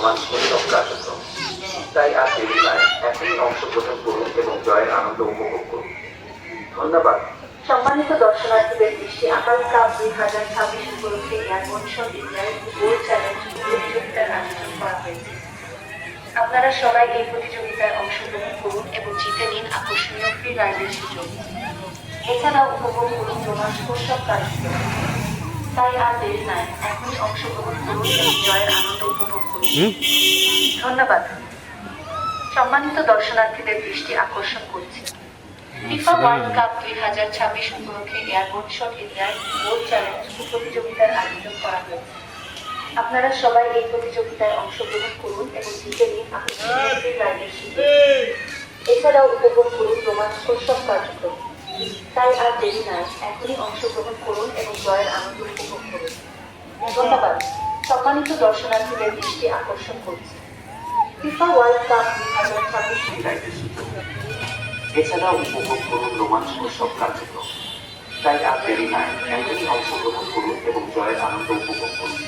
রোমাঞ্চকর কার্যক্রম। তাই আর দেরি নয়, এখনই অংশগ্রহণ করুন এবং জয়ের আনন্দ উপভোগ করুন। ধন্যবাদ। সম্মানিত দর্শনার্থীদের দৃষ্টি আকাশ কাপ 2026 উপলক্ষে এয়ারপোর্ট ইন্ডিয়ায় গোল্ড চ্যালেঞ্জ প্রতিযোগিতার আয়োজন করা হয়েছে। আপনারা সবাই এই প্রতিযোগিতায় অংশগ্রহণ করুন এবং জিতে নিন আকর্ষণীয় ফ্রি রাইডের সুযোগ। এছাড়াও উপভোগ করুন রোমাঞ্চকর সব কার্যক্রম। তাই আর দেরি নাই, এখনই অংশগ্রহণ করুন এবং জয়ের আনন্দ উপভোগ করুন। ধন্যবাদ। সম্মানিত দর্শনার্থীদের দৃষ্টি আকর্ষণ করছি, ফিফা ওয়ার্ল্ড কাপ 2026 উপলক্ষে এয়ারপোর্ট ইন্ডিয়ায় গোল্ড চ্যালেঞ্জ প্রতিযোগিতার আয়োজন করা হয়েছে। আপনারা সবাই এই প্রতিযোগিতায় অংশগ্রহণ করুন এবং জিতে নিন আকর্ষণীয় ফ্রি রাইডের সুযোগ। এছাড়াও উপভোগ করুন রোমাঞ্চকর সব কার্যক্রম। তাই আর দেরি নাই, এখনই অংশগ্রহণ করুন এবং জয়ের আনন্দ উপভোগ করুন। ধন্যবাদ। সম্মানিত দর্শনার্থীদের দৃষ্টি আকর্ষণ করছি, ফিফা ওয়ার্ল্ড কাপ 2026 এছাড়াও উপভোগ করুন রোমাঞ্চকর সব কার্যক্রম। তাই আর দেরি নাই, এখনই অংশগ্রহণ করুন এবং জয়ের আনন্দ উপভোগ করুন।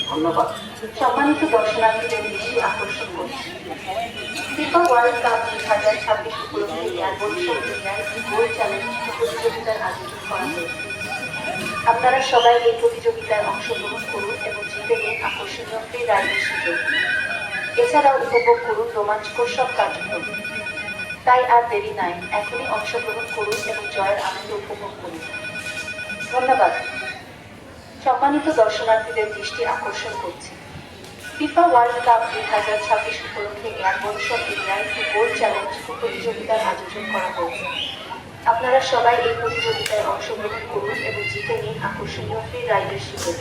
ধন্যবাদ। সম্মানিত দর্শনার্থীদের দৃষ্টি আকর্ষণ করছি, ফিফা ওয়ার্ল্ড কাপ 2026 উপলক্ষে এয়ারপোর্ট ইন্ডিয়ায় গোল্ড চ্যালেঞ্জ প্রতিযোগিতার আয়োজন করা হয়েছে। আপনারা সবাই এই প্রতিযোগিতায় অংশগ্রহণ করুন এবং জিতে নিন আকর্ষণীয় ফ্রি রাইডের সুযোগ। এছাড়াও উপভোগ করুন রোমাঞ্চকর সব কার্যক্রম। তাই আর দেরি নাই, এখনই অংশগ্রহণ করুন এবং জয়ের আনন্দ উপভোগ করুন। ধন্যবাদ। সম্মানিত দর্শনার্থীদের দৃষ্টি আকর্ষণ করছি, ফিফা ওয়ার্ল্ড কাপ 2026 উপলক্ষে এয়ারপোর্ট ইন্ডিয়ায় গোল্ড চ্যালেঞ্জ প্রতিযোগিতার আয়োজন করা হয়েছে। আপনারা সবাই এই প্রতিযোগিতায় অংশগ্রহণ করুন এবং জিতে নিন আকর্ষণীয় ফ্রি রাইডের সুযোগ।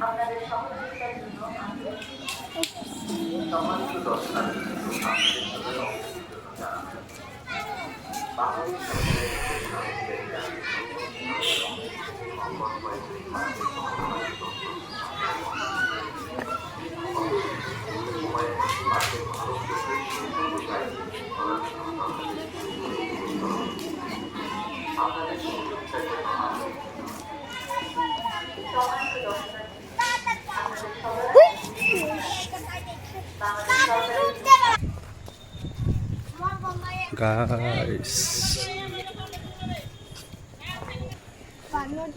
আপনাদের সহযোগিতার জন্য সম্মানিত দর্শনার্থীদের জন্য আপনাদের সবাই বাংলাদেশ আপনাদের সহযোগিতার জন্য গাইস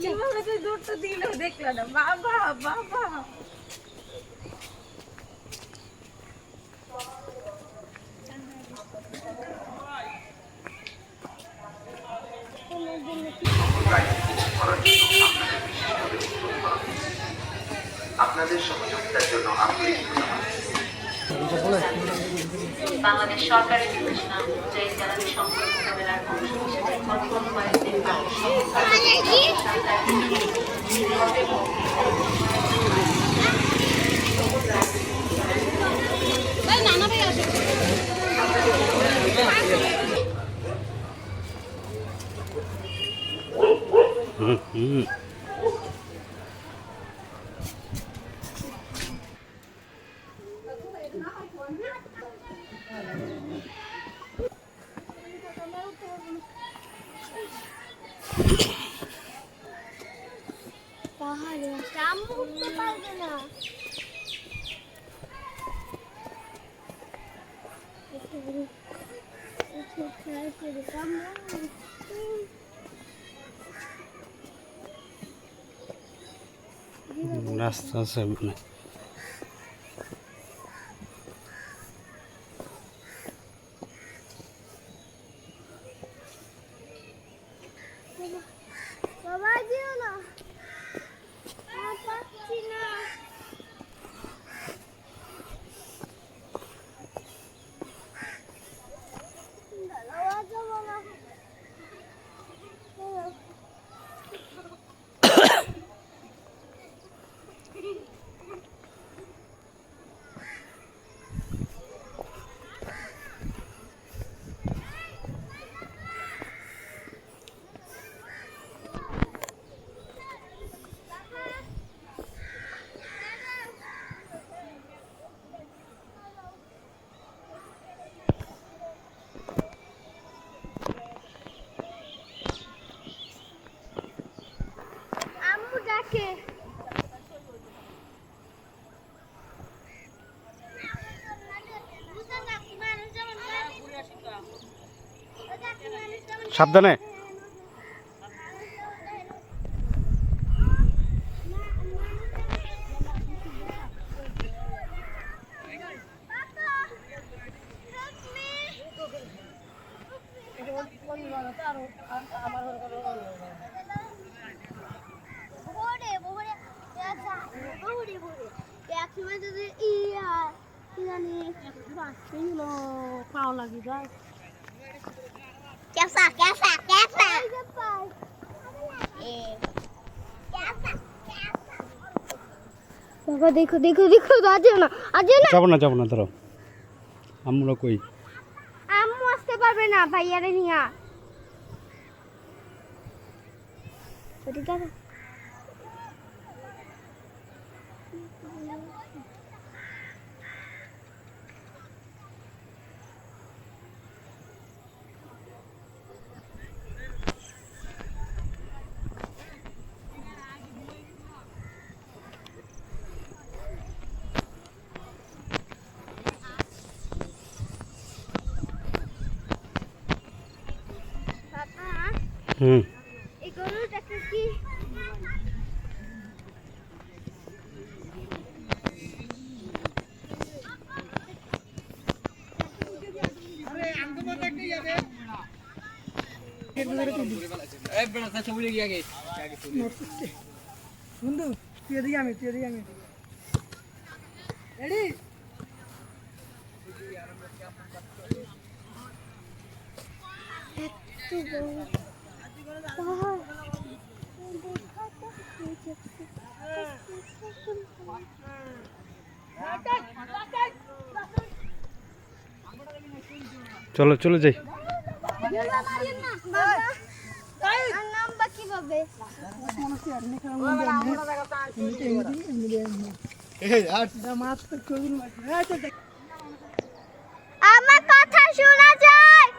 কিভাবে তুই দৌড়টা দিল দেখলা না বাবা বাবা আপনাদের সহযোগিতার জন্য আন্তরিক ধন্যবাদ। বাংলাদেশ সরকারের নির্দেশনা অনুযায়ী জ্বালানি সম্পদ মোকাবেলার অংশ হিসেবে বর্তমান কয়েকদিন পাহাড়ে জাম উঠতে পারবে না। রাস্তা আছে মানে বাবা যেও না, পাচ্ছি না। সাবধানে। ভোরে ভোরে ভোরে ভোরে একসময় যদি জানি পাও লাগি যায় कैसा कैसा कैसा बाबा देखो देखो देखो आज ना যাবো না ধরো আমরা কই আম্মু আসতে পারবে না ভাইয়ারে নিয়া ঠিক আছে হুম এই গরুটাকে কি চলো চলে যাই নাম বাকি পাবে আমার কথা শোনা যায়